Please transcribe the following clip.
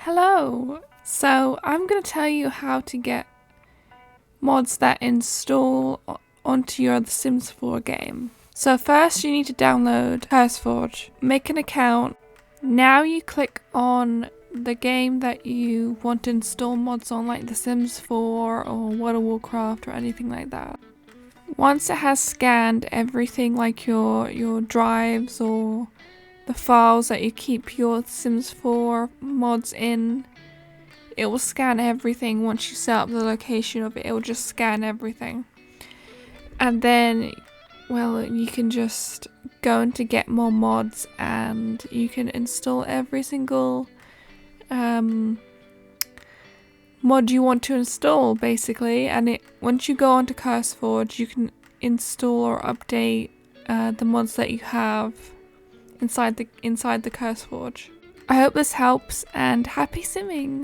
Hello! So I'm going to tell you how to get mods that install onto your The Sims 4 game. So first you need to download CurseForge, make an account. Now you click on the game that you want to install mods on, like The Sims 4 or World of Warcraft or anything like that. Once it has scanned everything, like your drives or the files that you keep your Sims 4 mods in, it will scan everything. Once you set up the location of it, it will just scan everything. And then, well, you can just go into get more mods and you can install every single mod you want to install, basically. And once you go onto CurseForge, you can install or update the mods that you have inside the CurseForge. I hope this helps, and happy simming!